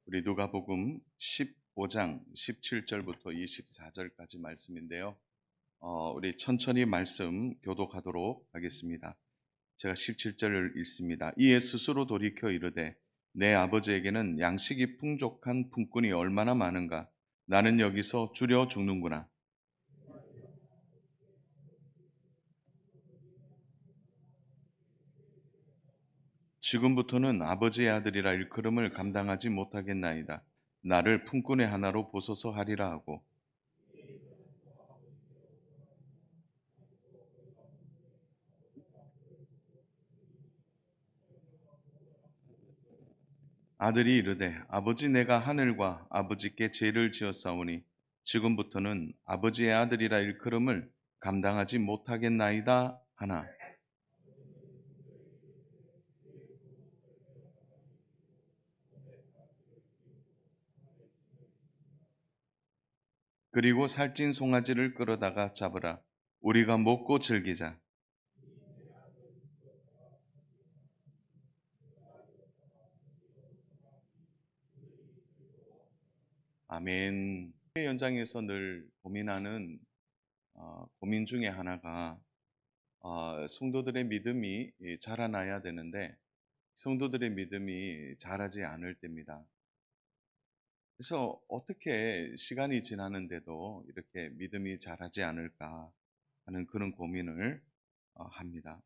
우리 누가복음 15장 17절부터 24절까지 말씀인데요. 우리 천천히 말씀 교독하도록 하겠습니다. 제가 17절을 읽습니다. 이에 스스로 돌이켜 이르되 내 아버지에게는 양식이 풍족한 품꾼이 얼마나 많은가. 나는 여기서 줄여 죽는구나. 지금부터는 아버지의 아들이라 일컬음을 감당하지 못하겠나이다. 나를 품꾼의 하나로 보소서 하리라 하고 아들이 이르되 아버지 내가 하늘과 아버지께 죄를 지었사오니 지금부터는 아버지의 아들이라 일컬음을 감당하지 못하겠나이다 하나. 그리고 살찐 송아지를 끌어다가 잡으라. 우리가 먹고 즐기자. 아멘. 현장에서 늘 고민하는 고민 중에 하나가 성도들의 믿음이 자라나야 되는데 성도들의 믿음이 자라지 않을 때입니다. 그래서 어떻게 시간이 지나는데도 이렇게 믿음이 자라지 않을까 하는 그런 고민을 합니다.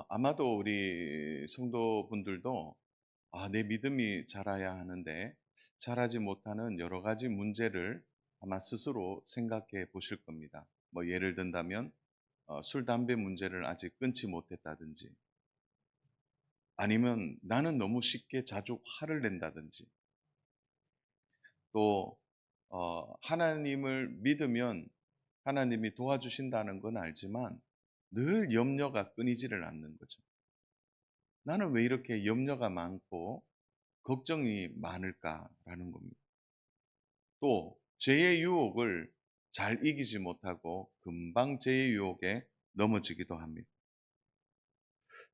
아마도 우리 성도분들도 내 믿음이 자라야 하는데 자라지 못하는 여러 가지 문제를 아마 스스로 생각해 보실 겁니다. 뭐 예를 든다면 술, 담배 문제를 아직 끊지 못했다든지 아니면 나는 너무 쉽게 자주 화를 낸다든지 또 하나님을 믿으면 하나님이 도와주신다는 건 알지만 늘 염려가 끊이지를 않는 거죠. 나는 왜 이렇게 염려가 많고 걱정이 많을까라는 겁니다. 또 죄의 유혹을 잘 이기지 못하고 금방 죄의 유혹에 넘어지기도 합니다.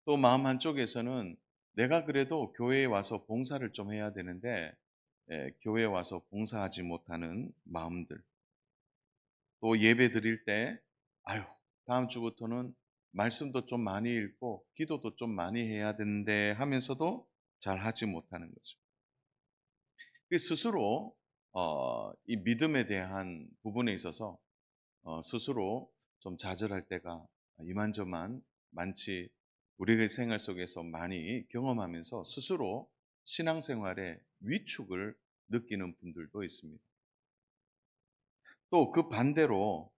또 마음 한쪽에서는 내가 그래도 교회에 와서 봉사를 좀 해야 되는데 교회에 와서 봉사하지 못하는 마음들, 또 예배 드릴 때 아유 다음 주부터는 말씀도 좀 많이 읽고 기도도 좀 많이 해야 되는데 하면서도 잘 하지 못하는 거죠. 그 스스로 이 믿음에 대한 부분에 있어서 스스로 좀 좌절할 때가 이만저만 많지, 우리의 생활 속에서 많이 경험하면서 스스로 신앙생활에 위축을 느끼는 분들도 있습니다. 또 그 반대로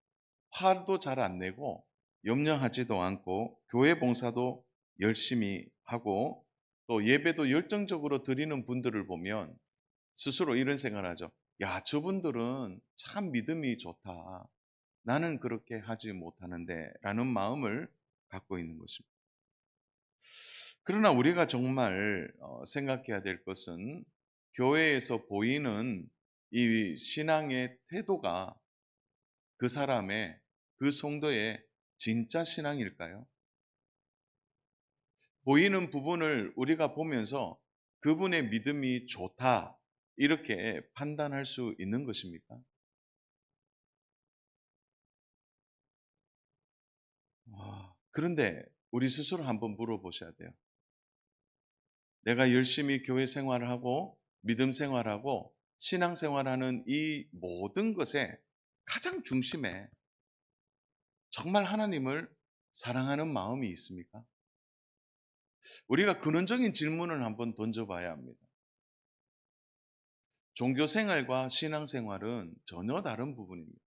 화도 잘 안 내고 염려하지도 않고 교회 봉사도 열심히 하고 또 예배도 열정적으로 드리는 분들을 보면 스스로 이런 생각을 하죠. 야, 저분들은 참 믿음이 좋다. 나는 그렇게 하지 못하는데 라는 마음을 갖고 있는 것입니다. 그러나 우리가 정말 생각해야 될 것은 교회에서 보이는 이 신앙의 태도가 그 사람의, 그 성도의 진짜 신앙일까요? 보이는 부분을 우리가 보면서 그분의 믿음이 좋다, 이렇게 판단할 수 있는 것입니까? 그런데 우리 스스로 한번 물어보셔야 돼요. 내가 열심히 교회 생활을 하고 믿음 생활하고 신앙 생활하는 이 모든 것에 가장 중심에 정말 하나님을 사랑하는 마음이 있습니까? 우리가 근원적인 질문을 한번 던져봐야 합니다. 종교 생활과 신앙 생활은 전혀 다른 부분입니다.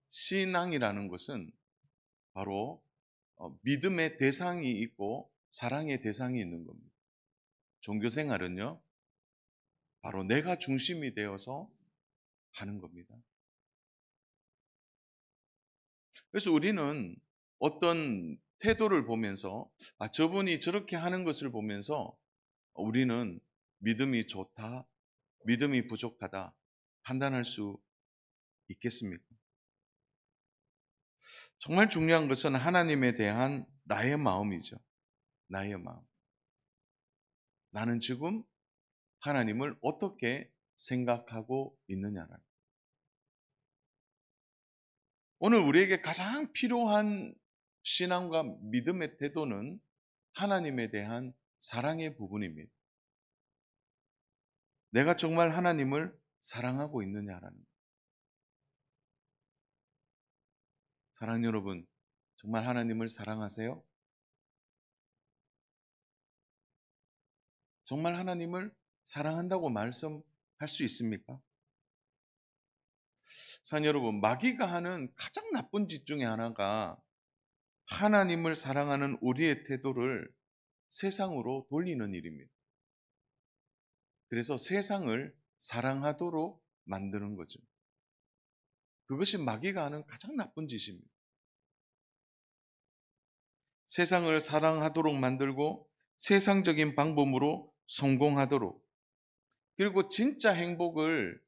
신앙이라는 것은 바로 믿음의 대상이 있고 사랑의 대상이 있는 겁니다. 종교 생활은요, 바로 내가 중심이 되어서 하는 겁니다. 그래서 우리는 어떤 태도를 보면서 저분이 저렇게 하는 것을 보면서 우리는 믿음이 좋다, 믿음이 부족하다 판단할 수 있겠습니까? 정말 중요한 것은 하나님에 대한 나의 마음이죠. 나의 마음. 나는 지금 하나님을 어떻게 생각하고 있느냐라는. 오늘 우리에게 가장 필요한 신앙과 믿음의 태도는 하나님에 대한 사랑의 부분입니다. 내가 정말 하나님을 사랑하고 있느냐라는 것. 사랑 여러분, 정말 하나님을 사랑하세요? 정말 하나님을 사랑한다고 말씀할 수 있습니까? 사랑 여러분, 마귀가 하는 가장 나쁜 짓 중에 하나가 하나님을 사랑하는 우리의 태도를 세상으로 돌리는 일입니다. 그래서 세상을 사랑하도록 만드는 거죠. 그것이 마귀가 하는 가장 나쁜 짓입니다. 세상을 사랑하도록 만들고 세상적인 방법으로 성공하도록, 그리고 진짜 행복을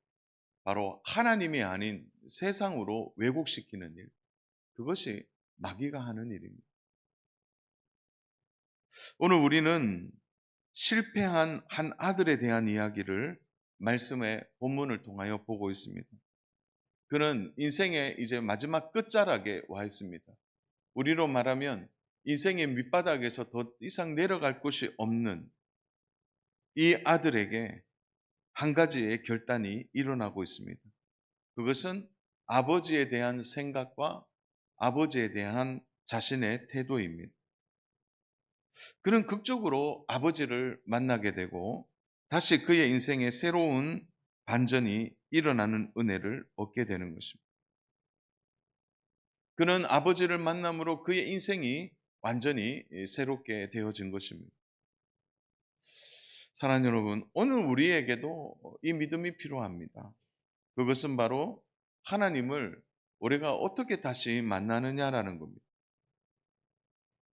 바로 하나님이 아닌 세상으로 왜곡시키는 일, 그것이 마귀가 하는 일입니다. 오늘 우리는 실패한 한 아들에 대한 이야기를 말씀의 본문을 통하여 보고 있습니다. 그는 인생의 이제 마지막 끝자락에 와 있습니다. 우리로 말하면 인생의 밑바닥에서 더 이상 내려갈 곳이 없는 이 아들에게 한 가지의 결단이 일어나고 있습니다. 그것은 아버지에 대한 생각과 아버지에 대한 자신의 태도입니다. 그는 극적으로 아버지를 만나게 되고 다시 그의 인생에 새로운 반전이 일어나는 은혜를 얻게 되는 것입니다. 그는 아버지를 만남으로 그의 인생이 완전히 새롭게 되어진 것입니다. 사랑하는 여러분, 오늘 우리에게도 이 믿음이 필요합니다. 그것은 바로 하나님을 우리가 어떻게 다시 만나느냐라는 겁니다.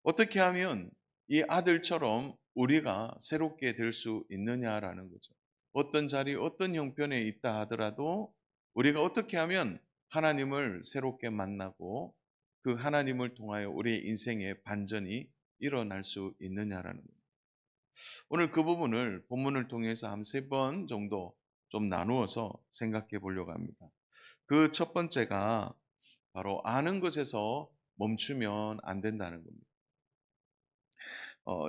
어떻게 하면 이 아들처럼 우리가 새롭게 될 수 있느냐라는 거죠. 어떤 자리, 어떤 형편에 있다 하더라도 우리가 어떻게 하면 하나님을 새롭게 만나고 그 하나님을 통하여 우리의 인생의 반전이 일어날 수 있느냐라는 거예요. 오늘 그 부분을 본문을 통해서 한 3번 정도 좀 나누어서 생각해 보려고 합니다. 그 첫 번째가 바로 아는 것에서 멈추면 안 된다는 겁니다.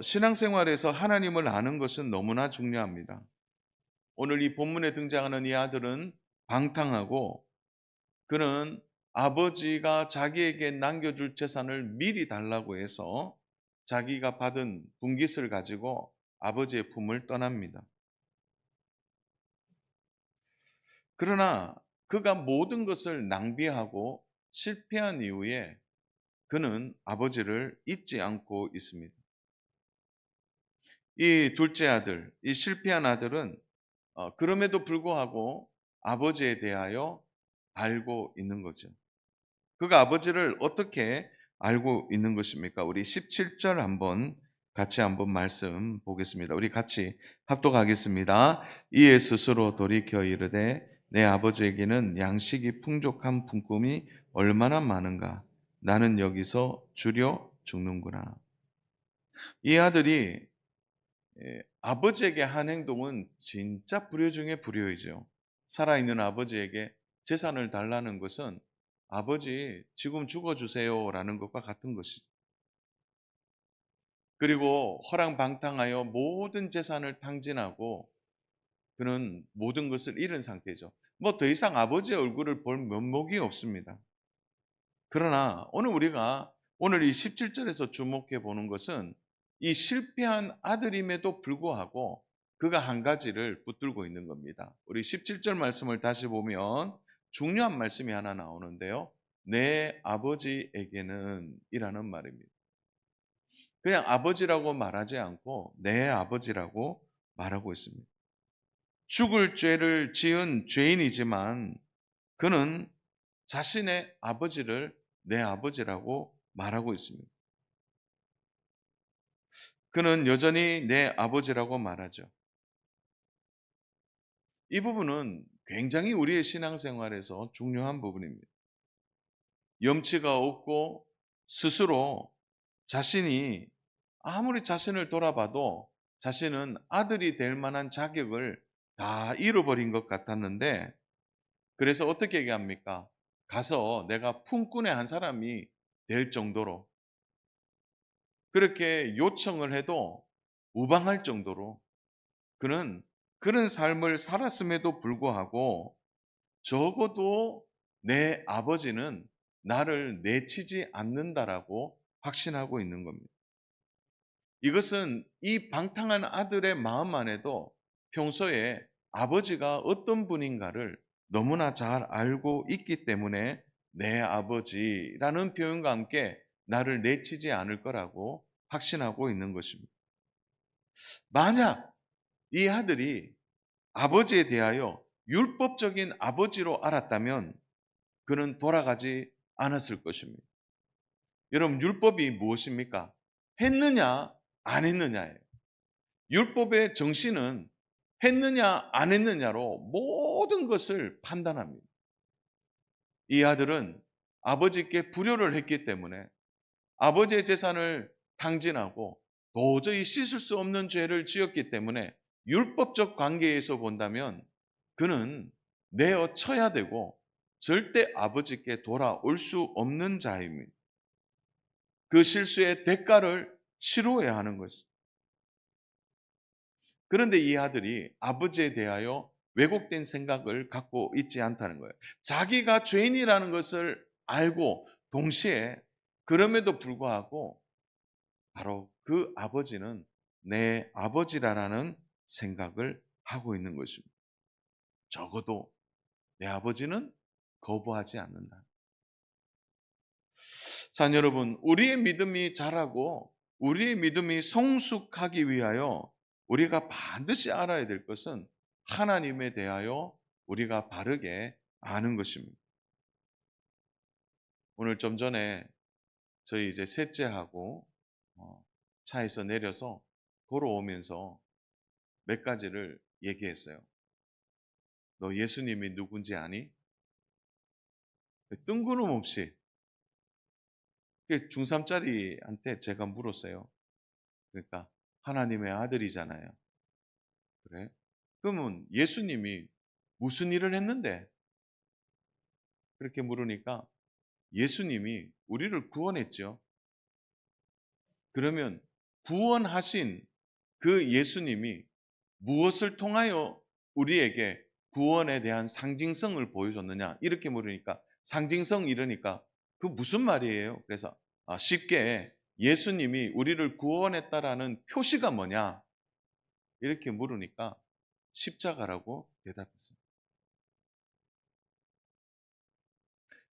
신앙생활에서 하나님을 아는 것은 너무나 중요합니다. 오늘 이 본문에 등장하는 이 아들은 방탕하고 그는 아버지가 자기에게 남겨줄 재산을 미리 달라고 해서 자기가 받은 분깃을 가지고 아버지의 품을 떠납니다. 그러나 그가 모든 것을 낭비하고 실패한 이후에 그는 아버지를 잊지 않고 있습니다. 이 둘째 아들, 이 실패한 아들은 그럼에도 불구하고 아버지에 대하여 알고 있는 거죠. 그가 아버지를 어떻게 알고 있는 것입니까? 우리 17절 같이 한번 말씀 보겠습니다. 우리 같이 합독하겠습니다. 이에 스스로 돌이켜 이르되 내 아버지에게는 양식이 풍족한 품꾼이 얼마나 많은가. 나는 여기서 주려 죽는구나. 이 아들이 아버지에게 한 행동은 진짜 불효 중에 불효이죠. 살아있는 아버지에게 재산을 달라는 것은 아버지 지금 죽어주세요라는 것과 같은 것이죠. 그리고 허랑방탕하여 모든 재산을 탕진하고 그는 모든 것을 잃은 상태죠. 뭐 더 이상 아버지의 얼굴을 볼 면목이 없습니다. 그러나 오늘 이 17절에서 주목해 보는 것은 이 실패한 아들임에도 불구하고 그가 한 가지를 붙들고 있는 겁니다. 우리 17절 말씀을 다시 보면 중요한 말씀이 하나 나오는데요. 내 아버지에게는 이라는 말입니다. 그냥 아버지라고 말하지 않고 내 아버지라고 말하고 있습니다. 죽을 죄를 지은 죄인이지만 그는 자신의 아버지를 내 아버지라고 말하고 있습니다. 그는 여전히 내 아버지라고 말하죠. 이 부분은 굉장히 우리의 신앙생활에서 중요한 부분입니다. 염치가 없고 스스로 자신이 아무리 자신을 돌아봐도 자신은 아들이 될 만한 자격을 다 잃어버린 것 같았는데, 그래서 어떻게 얘기합니까? 가서 내가 품꾼의 한 사람이 될 정도로, 그렇게 요청을 해도 무방할 정도로 그는 그런 삶을 살았음에도 불구하고 적어도 내 아버지는 나를 내치지 않는다라고 확신하고 있는 겁니다. 이것은 이 방탕한 아들의 마음 안에도 평소에 아버지가 어떤 분인가를 너무나 잘 알고 있기 때문에 내 아버지라는 표현과 함께 나를 내치지 않을 거라고 확신하고 있는 것입니다. 만약 이 아들이 아버지에 대하여 율법적인 아버지로 알았다면 그는 돌아가지 않았을 것입니다. 여러분, 율법이 무엇입니까? 했느냐 안 했느냐예요. 율법의 정신은 했느냐 안 했느냐로 모든 것을 판단합니다. 이 아들은 아버지께 불효를 했기 때문에 아버지의 재산을 탕진하고 도저히 씻을 수 없는 죄를 지었기 때문에 율법적 관계에서 본다면 그는 내어 쳐야 되고 절대 아버지께 돌아올 수 없는 자입니다. 그 실수의 대가를 치러야 하는 것입니다. 그런데 이 아들이 아버지에 대하여 왜곡된 생각을 갖고 있지 않다는 거예요. 자기가 죄인이라는 것을 알고 동시에 그럼에도 불구하고 바로 그 아버지는 내 아버지라는 생각을 하고 있는 것입니다. 적어도 내 아버지는 거부하지 않는다. 산 여러분, 우리의 믿음이 자라고 우리의 믿음이 성숙하기 위하여 우리가 반드시 알아야 될 것은 하나님에 대하여 우리가 바르게 아는 것입니다. 오늘 좀 전에 저희 이제 셋째하고 차에서 내려서 돌아오면서 몇 가지를 얘기했어요. 너 예수님이 누군지 아니? 뜬구름없이 중3짜리한테 제가 물었어요. 그러니까 하나님의 아들이잖아요. 그래? 그러면 예수님이 무슨 일을 했는데? 그렇게 물으니까 예수님이 우리를 구원했죠. 그러면 구원하신 그 예수님이 무엇을 통하여 우리에게 구원에 대한 상징성을 보여줬느냐? 이렇게 물으니까 상징성 이러니까 그 무슨 말이에요? 그래서 쉽게 예수님이 우리를 구원했다라는 표시가 뭐냐? 이렇게 물으니까 십자가라고 대답했습니다.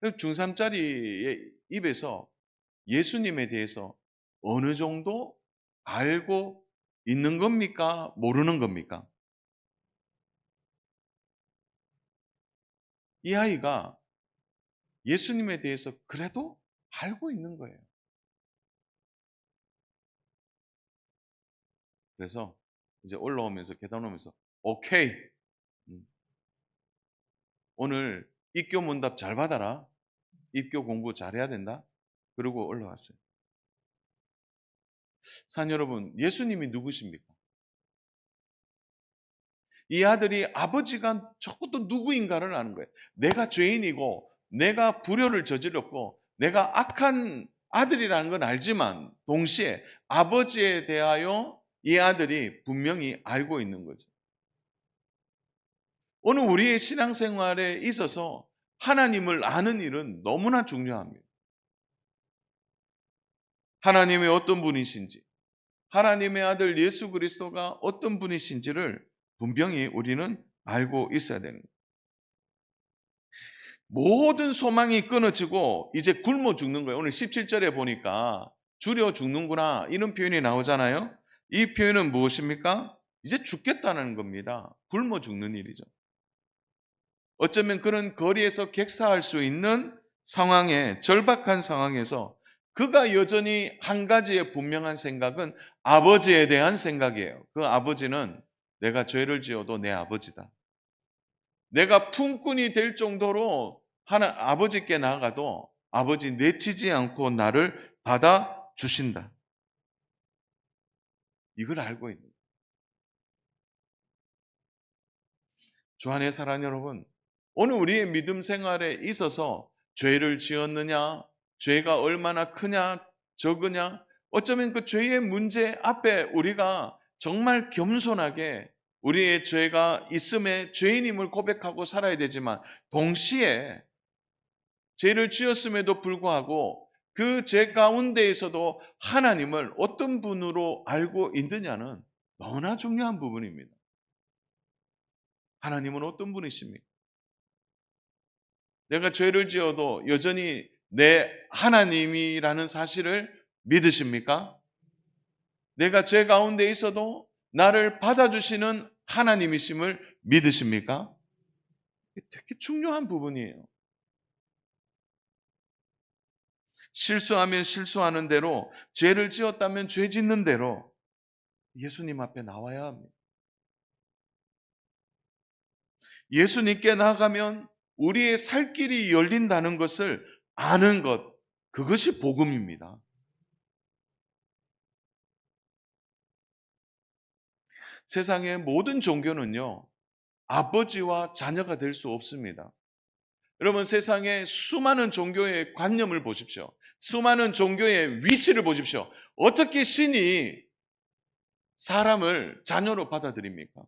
중3짜리의 입에서 예수님에 대해서 어느 정도 알고 있는 겁니까? 모르는 겁니까? 이 아이가 예수님에 대해서 그래도 알고 있는 거예요. 그래서 이제 올라오면서 계단 오면서 오케이, 음, 오늘 입교 문답 잘 받아라. 입교 공부 잘해야 된다. 그러고 올라왔어요. 산 여러분, 예수님이 누구십니까? 이 아들이 아버지가 적어도 누구인가를 아는 거예요. 내가 죄인이고 내가 불효를 저질렀고 내가 악한 아들이라는 건 알지만 동시에 아버지에 대하여 이 아들이 분명히 알고 있는 거죠. 오늘 우리의 신앙생활에 있어서 하나님을 아는 일은 너무나 중요합니다. 하나님의 어떤 분이신지, 하나님의 아들 예수 그리스도가 어떤 분이신지를 분명히 우리는 알고 있어야 되는 거예요. 모든 소망이 끊어지고 이제 굶어 죽는 거예요. 오늘 17절에 보니까 줄여 죽는구나 이런 표현이 나오잖아요. 이 표현은 무엇입니까? 이제 죽겠다는 겁니다. 굶어 죽는 일이죠. 어쩌면 그런 거리에서 객사할 수 있는 상황에, 절박한 상황에서 그가 여전히 한 가지의 분명한 생각은 아버지에 대한 생각이에요. 그 아버지는 내가 죄를 지어도 내 아버지다. 내가 품꾼이 될 정도로 아버지께 나아가도 아버지 내치지 않고 나를 받아주신다. 이걸 알고 있는 거예요. 주안의 사랑 여러분, 오늘 우리의 믿음 생활에 있어서 죄를 지었느냐, 죄가 얼마나 크냐, 적으냐, 어쩌면 그 죄의 문제 앞에 우리가 정말 겸손하게 우리의 죄가 있음에 죄인임을 고백하고 살아야 되지만, 동시에 죄를 지었음에도 불구하고 그 죄 가운데에서도 하나님을 어떤 분으로 알고 있느냐는 너무나 중요한 부분입니다. 하나님은 어떤 분이십니까? 내가 죄를 지어도 여전히 내 하나님이라는 사실을 믿으십니까? 내가 죄 가운데 있어도 나를 받아주시는 하나님이심을 믿으십니까? 이게 되게 중요한 부분이에요. 실수하면 실수하는 대로, 죄를 지었다면 죄 짓는 대로 예수님 앞에 나와야 합니다. 예수님께 나아가면 우리의 살 길이 열린다는 것을 아는 것, 그것이 복음입니다. 세상의 모든 종교는요, 아버지와 자녀가 될 수 없습니다. 여러분, 세상의 수많은 종교의 관념을 보십시오. 수많은 종교의 위치를 보십시오. 어떻게 신이 사람을 자녀로 받아들입니까?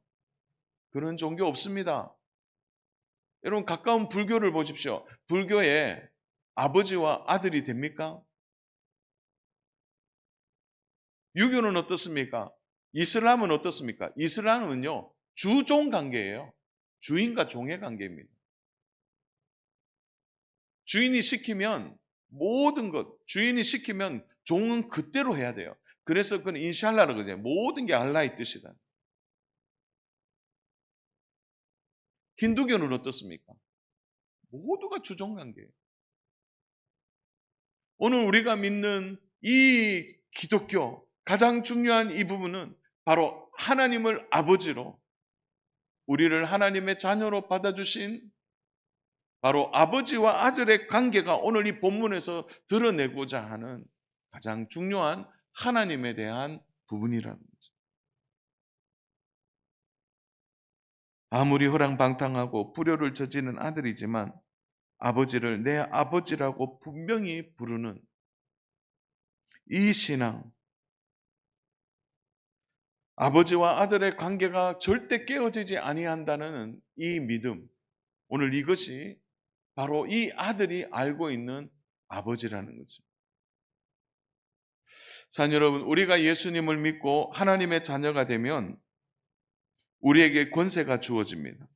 그런 종교 없습니다. 여러분, 가까운 불교를 보십시오. 불교에 아버지와 아들이 됩니까? 유교는 어떻습니까? 이슬람은 어떻습니까? 이슬람은요, 주종 관계예요. 주인과 종의 관계입니다. 주인이 시키면 모든 것, 주인이 시키면 종은 그대로 해야 돼요. 그래서 그건 인샬라라고 그러죠. 모든 게 알라의 뜻이다. 힌두교는 어떻습니까? 모두가 주종 관계예요. 오늘 우리가 믿는 이 기독교 가장 중요한 이 부분은 바로 하나님을 아버지로, 우리를 하나님의 자녀로 받아주신 바로 아버지와 아들의 관계가 오늘 이 본문에서 드러내고자 하는 가장 중요한 하나님에 대한 부분이라는 거죠. 아무리 허랑방탕하고 불효를 저지른 아들이지만 아버지를 내 아버지라고 분명히 부르는 이 신앙, 아버지와 아들의 관계가 절대 깨어지지 아니한다는 이 믿음, 오늘 이것이 바로 이 아들이 알고 있는 아버지라는 거죠. 사랑 여러분, 우리가 예수님을 믿고 하나님의 자녀가 되면 우리에게 권세가 주어집니다.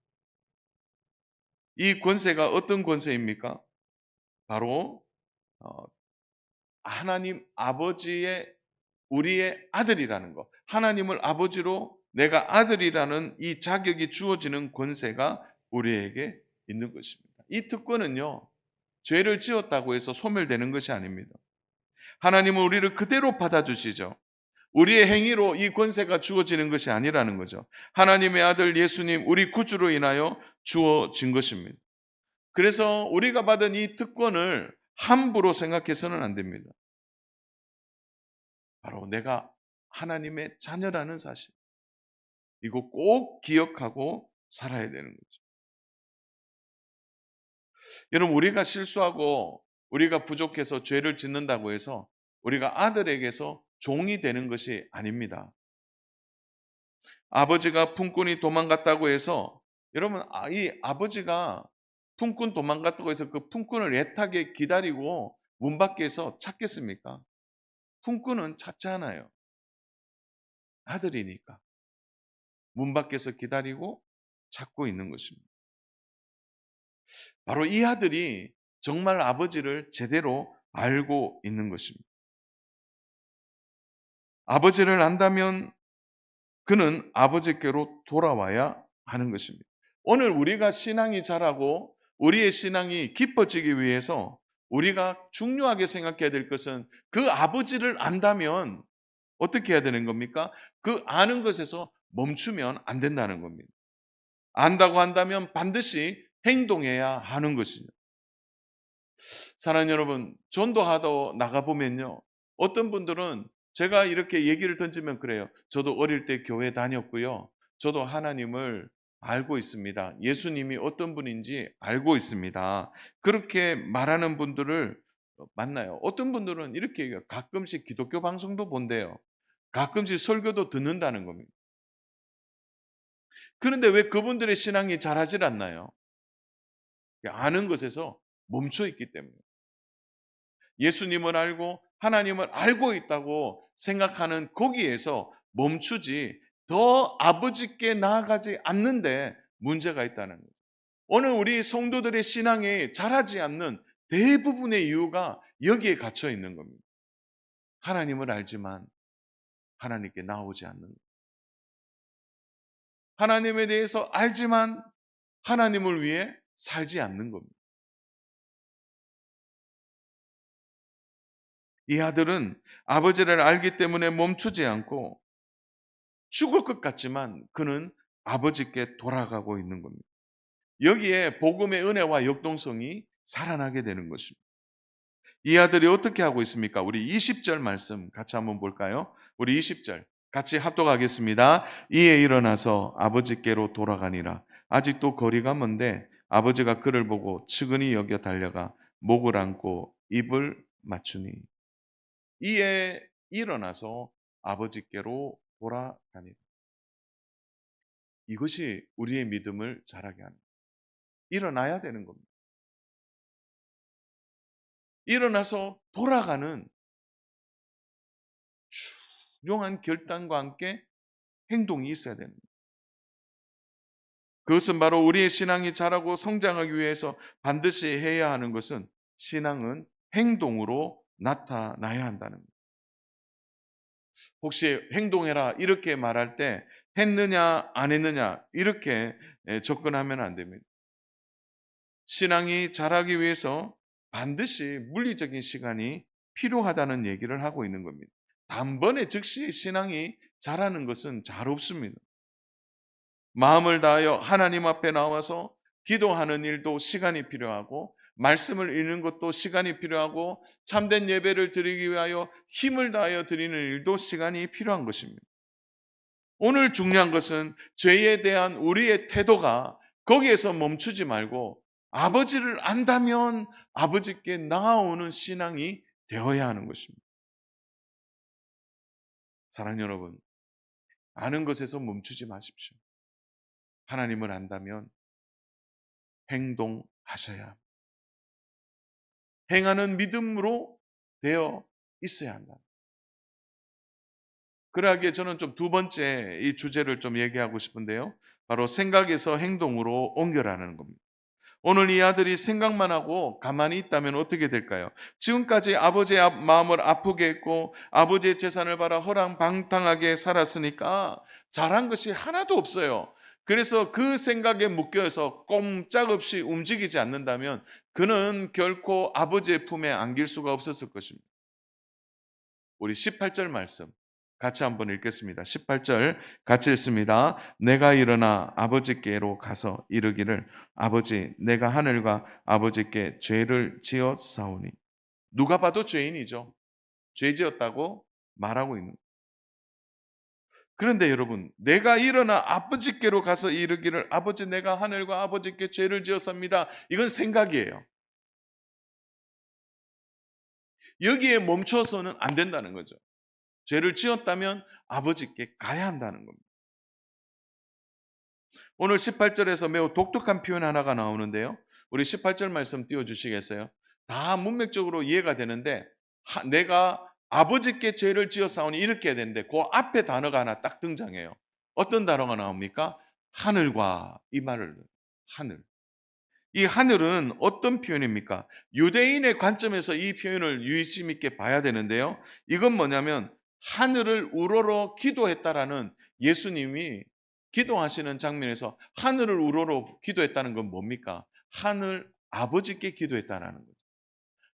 이 권세가 어떤 권세입니까? 바로 하나님 아버지의 우리의 아들이라는 것, 하나님을 아버지로 내가 아들이라는 이 자격이 주어지는 권세가 우리에게 있는 것입니다. 이 특권은요, 죄를 지었다고 해서 소멸되는 것이 아닙니다. 하나님은 우리를 그대로 받아주시죠. 우리의 행위로 이 권세가 주어지는 것이 아니라는 거죠. 하나님의 아들 예수님, 우리 구주로 인하여 주어진 것입니다. 그래서 우리가 받은 이 특권을 함부로 생각해서는 안 됩니다. 바로 내가 하나님의 자녀라는 사실, 이거 꼭 기억하고 살아야 되는 거죠. 여러분, 우리가 실수하고 우리가 부족해서 죄를 짓는다고 해서 우리가 아들에게서 종이 되는 것이 아닙니다. 아버지가 품꾼이 도망갔다고 해서, 여러분, 이 아버지가 품꾼 도망갔다고 해서 그 품꾼을 애타게 기다리고 문 밖에서 찾겠습니까? 품꾼은 찾지 않아요. 아들이니까 문 밖에서 기다리고 찾고 있는 것입니다. 바로 이 아들이 정말 아버지를 제대로 알고 있는 것입니다. 아버지를 안다면 그는 아버지께로 돌아와야 하는 것입니다. 오늘 우리가 신앙이 자라고 우리의 신앙이 깊어지기 위해서 우리가 중요하게 생각해야 될 것은, 그 아버지를 안다면 어떻게 해야 되는 겁니까? 그 아는 것에서 멈추면 안 된다는 겁니다. 안다고 한다면 반드시 행동해야 하는 것입니다. 사랑하는 여러분, 전도하러 나가보면요, 어떤 분들은 제가 이렇게 얘기를 던지면 그래요. 저도 어릴 때 교회 다녔고요, 저도 하나님을 알고 있습니다. 예수님이 어떤 분인지 알고 있습니다. 그렇게 말하는 분들을 만나요. 어떤 분들은 이렇게 얘기해요. 가끔씩 기독교 방송도 본대요. 가끔씩 설교도 듣는다는 겁니다. 그런데 왜 그분들의 신앙이 자라질 않나요? 아는 것에서 멈춰 있기 때문에. 예수님을 알고 하나님을 알고 있다고 생각하는 거기에서 멈추지 더 아버지께 나아가지 않는데 문제가 있다는 거예요. 오늘 우리 성도들의 신앙이 자라지 않는 대부분의 이유가 여기에 갇혀 있는 겁니다. 하나님을 알지만 하나님께 나오지 않는 것. 하나님에 대해서 알지만 하나님을 위해 살지 않는 겁니다. 이 아들은 아버지를 알기 때문에 멈추지 않고 죽을 것 같지만 그는 아버지께 돌아가고 있는 겁니다. 여기에 복음의 은혜와 역동성이 살아나게 되는 것입니다. 이 아들이 어떻게 하고 있습니까? 우리 20절 말씀 같이 한번 볼까요? 우리 20절 같이 합독하겠습니다. 이에 일어나서 아버지께로 돌아가니라. 아직도 거리가 먼데 아버지가 그를 보고 측은히 여겨 달려가 목을 안고 입을 맞추니. 이에 일어나서 아버지께로 돌아가니라. 이것이 우리의 믿음을 자라게 하는, 일어나야 되는 겁니다. 일어나서 돌아가는 중요한 결단과 함께 행동이 있어야 됩니다. 그것은 바로 우리의 신앙이 자라고 성장하기 위해서 반드시 해야 하는 것은 신앙은 행동으로 나타나야 한다는 겁니다. 혹시 행동해라 이렇게 말할 때 했느냐 안 했느냐 이렇게 접근하면 안 됩니다. 신앙이 자라기 위해서 반드시 물리적인 시간이 필요하다는 얘기를 하고 있는 겁니다. 단번에 즉시 신앙이 자라는 것은 잘 없습니다. 마음을 다하여 하나님 앞에 나와서 기도하는 일도 시간이 필요하고, 말씀을 읽는 것도 시간이 필요하고, 참된 예배를 드리기 위하여 힘을 다하여 드리는 일도 시간이 필요한 것입니다. 오늘 중요한 것은 죄에 대한 우리의 태도가 거기에서 멈추지 말고 아버지를 안다면 아버지께 나아오는 신앙이 되어야 하는 것입니다. 사랑하는 여러분, 아는 것에서 멈추지 마십시오. 하나님을 안다면 행동하셔야 합니다. 행하는 믿음으로 되어 있어야 한다. 그러하기에 저는 좀 두 번째 이 주제를 좀 얘기하고 싶은데요. 바로 생각에서 행동으로 옮겨라는 겁니다. 오늘 이 아들이 생각만 하고 가만히 있다면 어떻게 될까요? 지금까지 아버지의 마음을 아프게 했고 아버지의 재산을 받아 허랑방탕하게 살았으니까 잘한 것이 하나도 없어요. 그래서 그 생각에 묶여서 꼼짝없이 움직이지 않는다면 그는 결코 아버지의 품에 안길 수가 없었을 것입니다. 우리 18절 말씀 같이 한번 읽겠습니다. 18절 같이 읽습니다. 내가 일어나 아버지께로 가서 이르기를 아버지 내가 하늘과 아버지께 죄를 지었사오니. 누가 봐도 죄인이죠. 죄 지었다고 말하고 있는. 그런데 여러분, 내가 일어나 아버지께로 가서 이르기를 아버지 내가 하늘과 아버지께 죄를 지었습니다. 이건 생각이에요. 여기에 멈춰서는 안 된다는 거죠. 죄를 지었다면 아버지께 가야 한다는 겁니다. 오늘 18절에서 매우 독특한 표현 하나가 나오는데요. 우리 18절 말씀 띄워주시겠어요? 다 문맥적으로 이해가 되는데 내가 아버지께 죄를 지었사오니 이렇게 해야 되는데 그 앞에 단어가 하나 딱 등장해요. 어떤 단어가 나옵니까? 하늘과 이 말을 하늘. 이 하늘은 어떤 표현입니까? 유대인의 관점에서 이 표현을 유의심 있게 봐야 되는데요. 이건 뭐냐면 하늘을 우러러 기도했다라는, 예수님이 기도하시는 장면에서 하늘을 우러러 기도했다는 건 뭡니까? 하늘 아버지께 기도했다라는 거죠.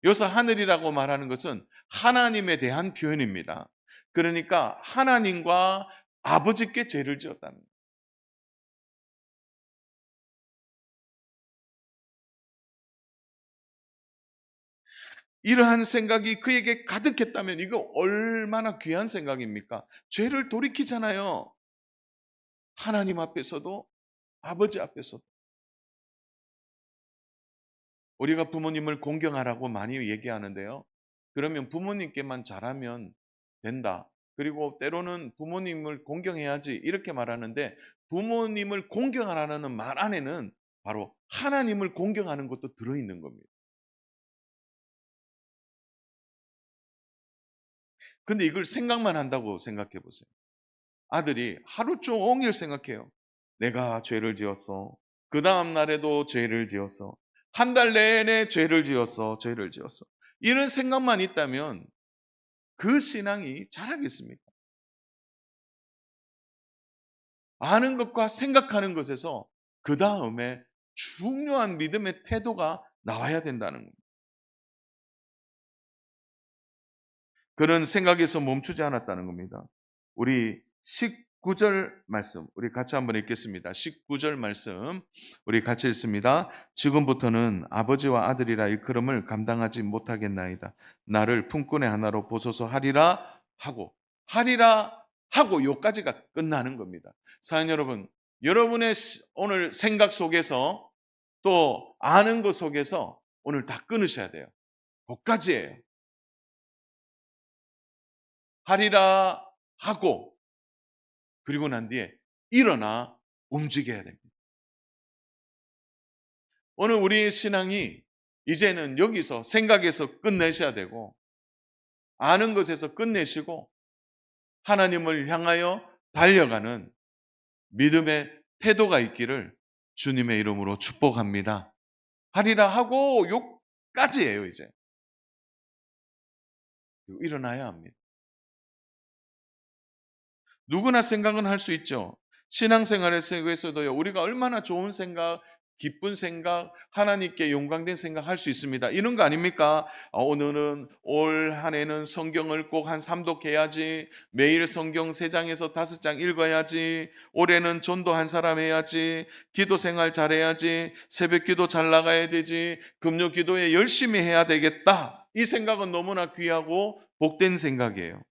여기서 하늘이라고 말하는 것은 하나님에 대한 표현입니다. 그러니까 하나님과 아버지께 죄를 지었다는 거예요. 이러한 생각이 그에게 가득했다면 이거 얼마나 귀한 생각입니까? 죄를 돌이키잖아요. 하나님 앞에서도 아버지 앞에서 우리가 부모님을 공경하라고 많이 얘기하는데요. 그러면 부모님께만 잘하면 된다. 그리고 때로는 부모님을 공경해야지 이렇게 말하는데 부모님을 공경하라는 말 안에는 바로 하나님을 공경하는 것도 들어있는 겁니다. 근데 이걸 생각만 한다고 생각해 보세요. 아들이 하루 종일 생각해요. 내가 죄를 지었어. 그 다음 날에도 죄를 지었어. 한 달 내내 죄를 지었어. 죄를 지었어. 이런 생각만 있다면 그 신앙이 자라겠습니까? 아는 것과 생각하는 것에서 그 다음에 중요한 믿음의 태도가 나와야 된다는 겁니다. 그런 생각에서 멈추지 않았다는 겁니다. 우리 19절 말씀, 우리 같이 한번 읽겠습니다. 19절 말씀, 우리 같이 읽습니다. 지금부터는 아버지와 아들이라 일컬음을 감당하지 못하겠나이다. 나를 품꾼의 하나로 보소서 하리라 하고 요까지가 끝나는 겁니다. 사연 여러분, 여러분의 오늘 생각 속에서 또 아는 것 속에서 오늘 다 끊으셔야 돼요. 거기까지예요. 하리라 하고 그리고 난 뒤에 일어나 움직여야 됩니다. 오늘 우리의 신앙이 이제는 여기서 생각에서 끝내셔야 되고 아는 것에서 끝내시고 하나님을 향하여 달려가는 믿음의 태도가 있기를 주님의 이름으로 축복합니다. 하리라 하고 요까지예요 이제. 일어나야 합니다. 누구나 생각은 할 수 있죠. 신앙생활의 세계에서도요. 우리가 얼마나 좋은 생각, 기쁜 생각, 하나님께 영광된 생각 할 수 있습니다. 이런 거 아닙니까? 오늘은 올 한 해는 성경을 꼭 한 3독 해야지. 매일 성경 3장에서 5장 읽어야지. 올해는 전도 한 사람 해야지. 기도 생활 잘해야지. 새벽 기도 잘 나가야 되지. 금요 기도에 열심히 해야 되겠다. 이 생각은 너무나 귀하고 복된 생각이에요.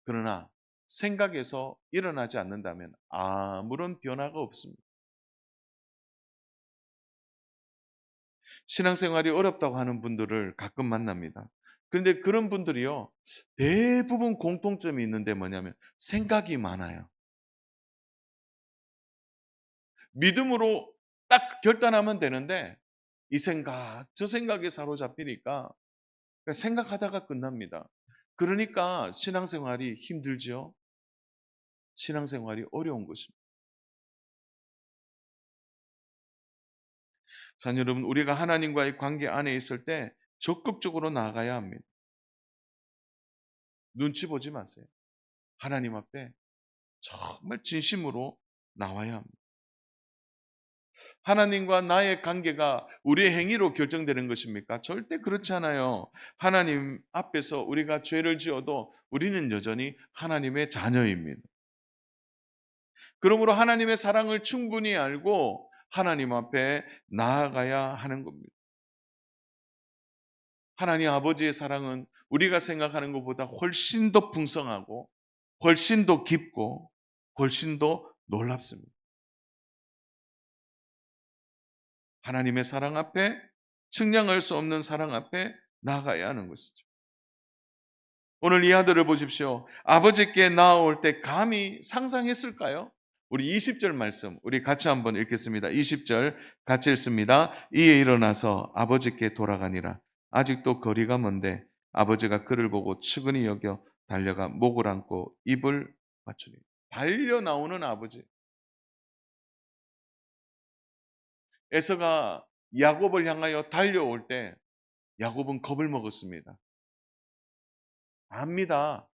그러나 생각에서 일어나지 않는다면 아무런 변화가 없습니다. 신앙생활이 어렵다고 하는 분들을 가끔 만납니다. 그런데 그런 분들이요, 대부분 공통점이 있는데 뭐냐면 생각이 많아요. 믿음으로 딱 결단하면 되는데 이 생각, 저 생각에 사로잡히니까 생각하다가 끝납니다. 그러니까 신앙생활이 힘들지요. 신앙생활이 어려운 것입니다. 자, 여러분, 우리가 하나님과의 관계 안에 있을 때 적극적으로 나아가야 합니다. 눈치 보지 마세요. 하나님 앞에 정말 진심으로 나와야 합니다. 하나님과 나의 관계가 우리의 행위로 결정되는 것입니까? 절대 그렇지 않아요. 하나님 앞에서 우리가 죄를 지어도 우리는 여전히 하나님의 자녀입니다. 그러므로 하나님의 사랑을 충분히 알고 하나님 앞에 나아가야 하는 겁니다. 하나님 아버지의 사랑은 우리가 생각하는 것보다 훨씬 더 풍성하고 훨씬 더 깊고 훨씬 더 놀랍습니다. 하나님의 사랑 앞에 측량할 수 없는 사랑 앞에 나아가야 하는 것이죠. 오늘 이 아들을 보십시오. 아버지께 나아올 때 감히 상상했을까요? 우리 20절 말씀 우리 같이 한번 읽겠습니다. 20절 같이 읽습니다. 이에 일어나서 아버지께 돌아가니라. 아직도 거리가 먼데 아버지가 그를 보고 측은히 여겨 달려가 목을 안고 입을 맞추니. 달려 나오는 아버지. 에서가 야곱을 향하여 달려올 때 야곱은 겁을 먹었습니다. 압니다.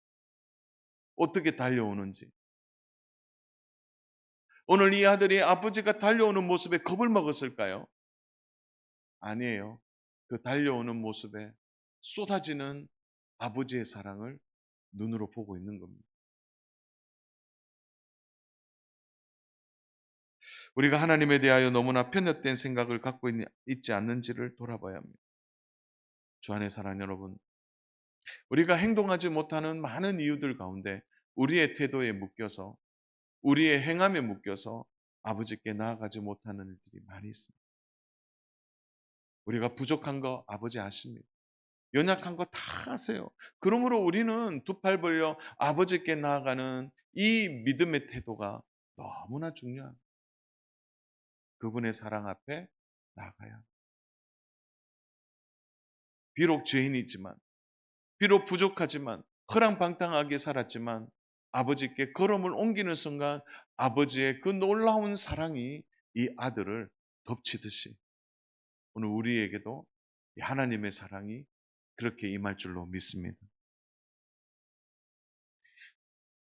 어떻게 달려오는지. 오늘 이 아들이 아버지가 달려오는 모습에 겁을 먹었을까요? 아니에요. 그 달려오는 모습에 쏟아지는 아버지의 사랑을 눈으로 보고 있는 겁니다. 우리가 하나님에 대하여 너무나 편협된 생각을 갖고 있지 않는지를 돌아봐야 합니다. 주 안의 사랑 여러분, 우리가 행동하지 못하는 많은 이유들 가운데 우리의 태도에 묶여서 우리의 행함에 묶여서 아버지께 나아가지 못하는 일들이 많이 있습니다. 우리가 부족한 거 아버지 아십니다. 연약한 거 다 아세요. 그러므로 우리는 두 팔 벌려 아버지께 나아가는 이 믿음의 태도가 너무나 중요합니다. 그분의 사랑 앞에 나아가야 합니다. 비록 죄인이지만, 비록 부족하지만, 허랑방탕하게 살았지만 아버지께 걸음을 옮기는 순간 아버지의 그 놀라운 사랑이 이 아들을 덮치듯이 오늘 우리에게도 이 하나님의 사랑이 그렇게 임할 줄로 믿습니다.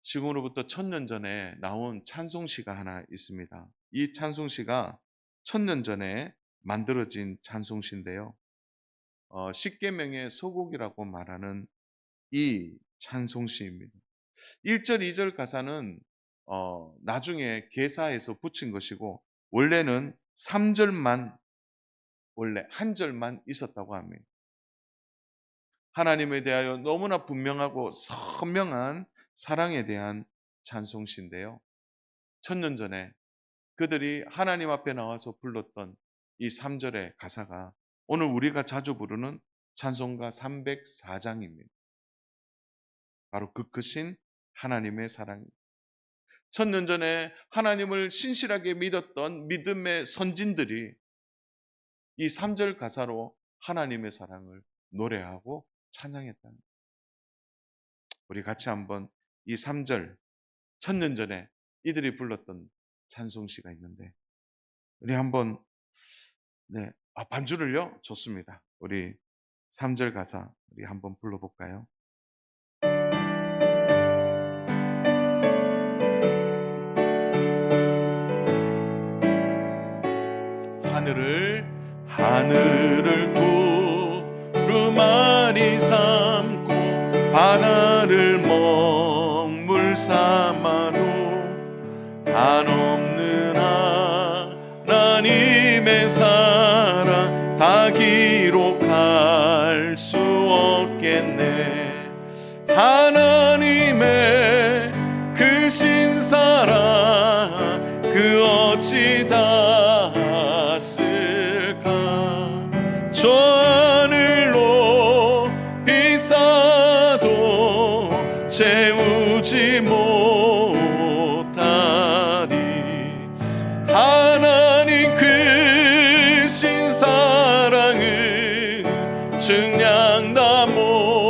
지금으로부터 1000년 전에 나온 찬송시가 하나 있습니다. 이 찬송시가 1000년 전에 만들어진 찬송시인데요. 십계명의 서곡이라고 말하는 이 찬송시입니다. 1절, 2절 가사는 나중에 개사해서 붙인 것이고 원래는 3절만 원래 한 절만 있었다고 합니다. 하나님에 대하여 너무나 분명하고 선명한 사랑에 대한 찬송시인데요. 1000년 전에 그들이 하나님 앞에 나와서 불렀던 이 3절의 가사가 오늘 우리가 자주 부르는 찬송가 304장입니다. 바로 그 크신 하나님의 사랑입니다. 1000년 전에 하나님을 신실하게 믿었던 믿음의 선진들이 이 3절 가사로 하나님의 사랑을 노래하고 찬양했다는 거예요. 우리 같이 한번 이 3절 1000년 전에 이들이 불렀던 찬송시가 있는데 우리 한번 반주를요? 좋습니다. 우리 3절 가사 우리 한번 불러볼까요? 하늘을 두루마리 삼고 바다를 먹물 삼아도 한없는 하나님의 사랑 다 기록할 수 없겠네. 하나님의 크신 사랑 그 어찌 닿았을까. 저 하늘로 비싸도 채우지 못하리. 하나님 크신 사랑을 증량 다 못하네.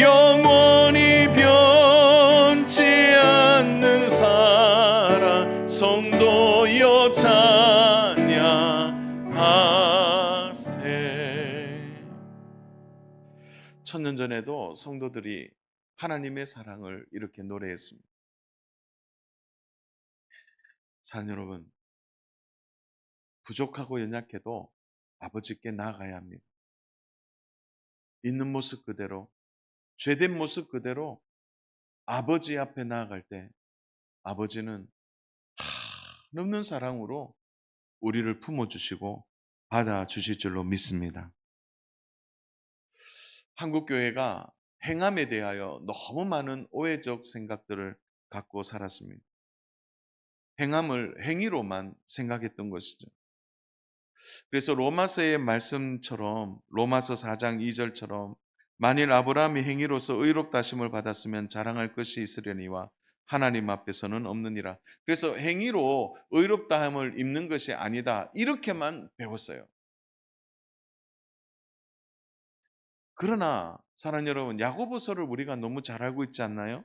영원히 변치 않는 사랑 성도여 찬양하세. 1000년 전에도 성도들이 하나님의 사랑을 이렇게 노래했습니다. 사랑 여러분, 부족하고 연약해도 아버지께 나아가야 합니다. 있는 모습 그대로, 죄된 모습 그대로 아버지 앞에 나아갈 때 아버지는 한없는 사랑으로 우리를 품어주시고 받아주실 줄로 믿습니다. 한국교회가 행함에 대하여 너무 많은 오해적 생각들을 갖고 살았습니다. 행함을 행위로만 생각했던 것이죠. 그래서 로마서의 말씀처럼 로마서 4장 2절처럼 만일 아브라함이 행위로서 의롭다 하심을 받았으면 자랑할 것이 있으려니와 하나님 앞에서는 없느니라. 그래서 행위로 의롭다함을 입는 것이 아니다 이렇게만 배웠어요. 그러나 사랑하는 여러분, 야고보서를 우리가 너무 잘 알고 있지 않나요?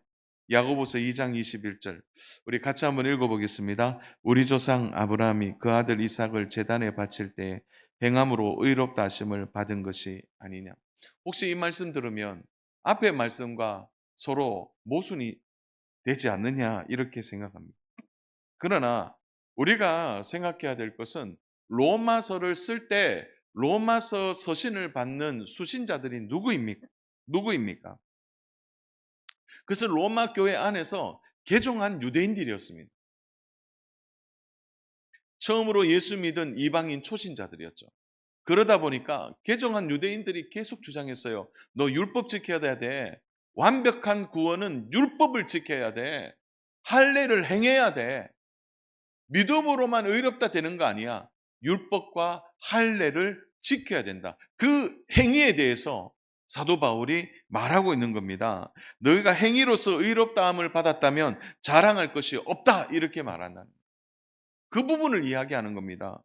야고보서 2장 21절 우리 같이 한번 읽어보겠습니다. 우리 조상 아브라함이 그 아들 이삭을 제단에 바칠 때 행함으로 의롭다 하심을 받은 것이 아니냐. 혹시 이 말씀 들으면 앞의 말씀과 서로 모순이 되지 않느냐 이렇게 생각합니다. 그러나 우리가 생각해야 될 것은 로마서를 쓸 때 로마서 서신을 받는 수신자들이 누구입니까? 그것은 로마 교회 안에서 개종한 유대인들이었습니다. 처음으로 예수 믿은 이방인 초신자들이었죠. 그러다 보니까 개종한 유대인들이 계속 주장했어요. 너 율법 지켜야 돼. 완벽한 구원은 율법을 지켜야 돼. 할례를 행해야 돼. 믿음으로만 의롭다 되는 거 아니야. 율법과 할례를 지켜야 된다. 그 행위에 대해서 사도 바울이 말하고 있는 겁니다. 너희가 행위로서 의롭다함을 받았다면 자랑할 것이 없다. 이렇게 말한다는 그 부분을 이야기하는 겁니다.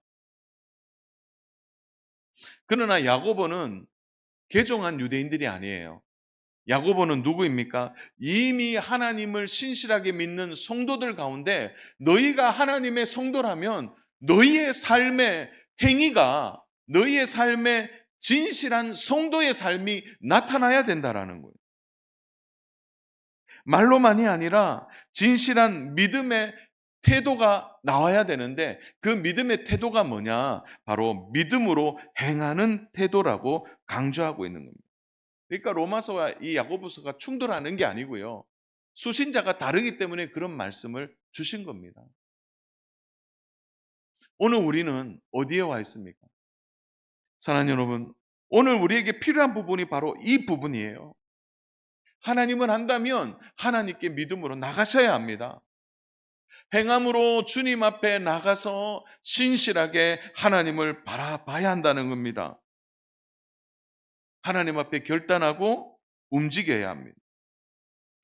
그러나 야고보는 개종한 유대인들이 아니에요. 야고보는 누구입니까? 이미 하나님을 신실하게 믿는 성도들 가운데 너희가 하나님의 성도라면 너희의 삶의 행위가 너희의 삶의 진실한 성도의 삶이 나타나야 된다라는 거예요. 말로만이 아니라 진실한 믿음의 태도가 나와야 되는데 그 믿음의 태도가 뭐냐? 바로 믿음으로 행하는 태도라고 강조하고 있는 겁니다. 그러니까 로마서와 이 야고보서가 충돌하는 게 아니고요. 수신자가 다르기 때문에 그런 말씀을 주신 겁니다. 오늘 우리는 어디에 와 있습니까? 사랑하는 여러분, 오늘 우리에게 필요한 부분이 바로 이 부분이에요. 하나님을 안다면 하나님께 믿음으로 나가셔야 합니다. 행함으로 주님 앞에 나가서 신실하게 하나님을 바라봐야 한다는 겁니다. 하나님 앞에 결단하고 움직여야 합니다.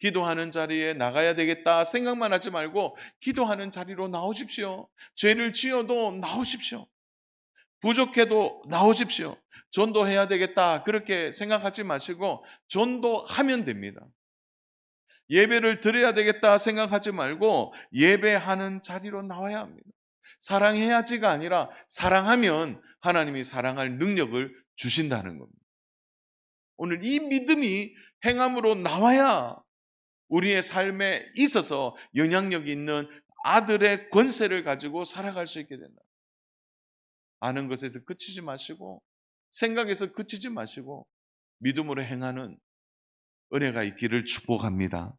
기도하는 자리에 나가야 되겠다 생각만 하지 말고 기도하는 자리로 나오십시오. 죄를 지어도 나오십시오. 부족해도 나오십시오. 전도해야 되겠다 그렇게 생각하지 마시고 전도하면 됩니다. 예배를 드려야 되겠다 생각하지 말고 예배하는 자리로 나와야 합니다. 사랑해야지가 아니라 사랑하면 하나님이 사랑할 능력을 주신다는 겁니다. 오늘 이 믿음이 행함으로 나와야 우리의 삶에 있어서 영향력이 있는 아들의 권세를 가지고 살아갈 수 있게 된다. 아는 것에서 그치지 마시고 생각에서 그치지 마시고 믿음으로 행하는 은혜가 있기를 축복합니다.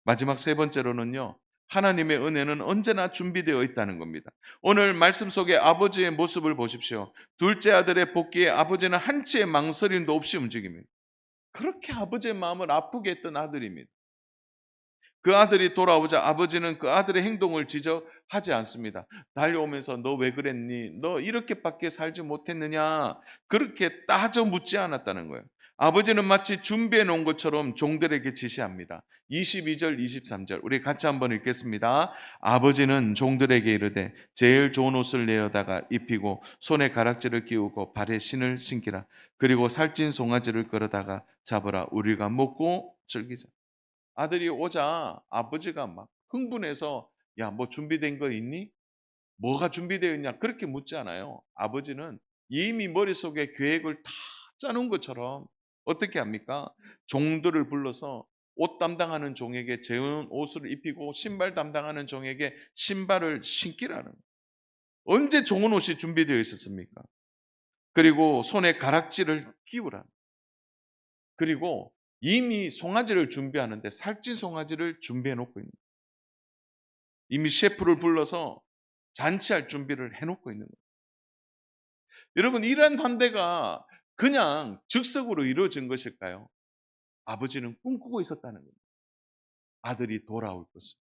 마지막 세 번째로는요. 하나님의 은혜는 언제나 준비되어 있다는 겁니다. 오늘 말씀 속에 아버지의 모습을 보십시오. 둘째 아들의 복귀에 아버지는 한치의 망설임도 없이 움직입니다. 그렇게 아버지의 마음을 아프게 했던 아들입니다. 그 아들이 돌아오자 아버지는 그 아들의 행동을 지적하지 않습니다. 달려오면서 너 왜 그랬니? 너 이렇게밖에 살지 못했느냐? 그렇게 따져 묻지 않았다는 거예요. 아버지는 마치 준비해 놓은 것처럼 종들에게 지시합니다. 22절, 23절 우리 같이 한번 읽겠습니다. 아버지는 종들에게 이르되 제일 좋은 옷을 내어다가 입히고 손에 가락지를 끼우고 발에 신을 신기라. 그리고 살찐 송아지를 끌어다가 잡으라. 우리가 먹고 즐기자. 아들이 오자 아버지가 막 흥분해서 야, 뭐 준비된 거 있니? 뭐가 준비되어 있냐? 그렇게 묻지 않아요. 아버지는 이미 머릿속에 계획을 다 짜놓은 것처럼 어떻게 합니까? 종들을 불러서 옷 담당하는 종에게 제운 옷을 입히고 신발 담당하는 종에게 신발을 신기라는 거예요. 언제 좋은 옷이 준비되어 있었습니까? 그리고 손에 가락지를 끼우라. 그리고 이미 송아지를 준비하는데 살찐 송아지를 준비해 놓고 있는 거예요. 이미 셰프를 불러서 잔치할 준비를 해놓고 있는 거예요. 여러분 이러한 환대가 그냥 즉석으로 이루어진 것일까요? 아버지는 꿈꾸고 있었다는 거예요. 아들이 돌아올 것을.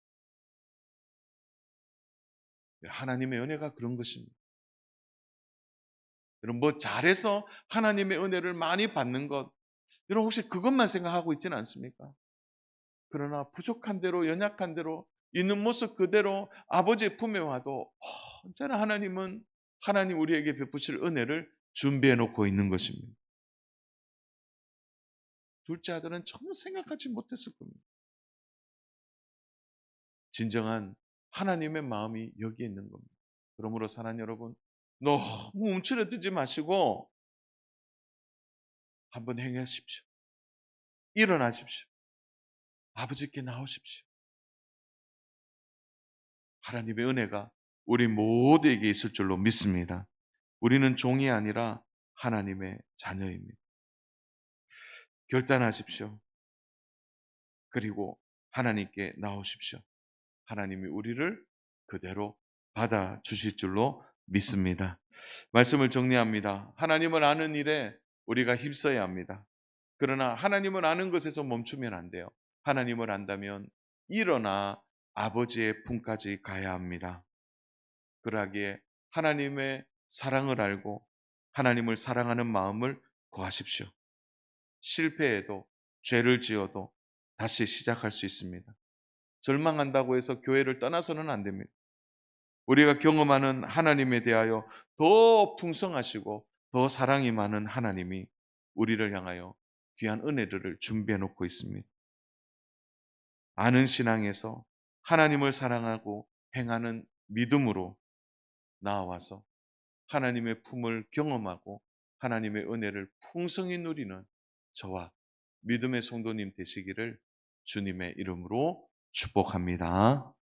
하나님의 은혜가 그런 것입니다. 여러분 뭐 잘해서 하나님의 은혜를 많이 받는 것 여러분 혹시 그것만 생각하고 있지는 않습니까? 그러나 부족한 대로 연약한 대로 있는 모습 그대로 아버지의 품에 와도 언제나 하나님은 하나님 우리에게 베푸실 은혜를 준비해 놓고 있는 것입니다. 둘째 아들은 전혀 생각하지 못했을 겁니다. 진정한 하나님의 마음이 여기에 있는 겁니다. 그러므로 사랑하는 여러분 너무 움츠러들지 마시고 한번 행하십시오. 일어나십시오. 아버지께 나오십시오. 하나님의 은혜가 우리 모두에게 있을 줄로 믿습니다. 우리는 종이 아니라 하나님의 자녀입니다. 결단하십시오. 그리고 하나님께 나오십시오. 하나님이 우리를 그대로 받아주실 줄로 믿습니다. 말씀을 정리합니다. 하나님을 아는 일에 우리가 힘써야 합니다. 그러나 하나님을 아는 것에서 멈추면 안 돼요. 하나님을 안다면 일어나 아버지의 품까지 가야 합니다. 그러하기에 하나님의 사랑을 알고 하나님을 사랑하는 마음을 구하십시오. 실패해도 죄를 지어도 다시 시작할 수 있습니다. 절망한다고 해서 교회를 떠나서는 안 됩니다. 우리가 경험하는 하나님에 대하여 더 풍성하시고 더 사랑이 많은 하나님이 우리를 향하여 귀한 은혜들을 준비해 놓고 있습니다. 아는 신앙에서 하나님을 사랑하고 행하는 믿음으로 나아와서 하나님의 품을 경험하고 하나님의 은혜를 풍성히 누리는 저와 믿음의 성도님 되시기를 주님의 이름으로 축복합니다.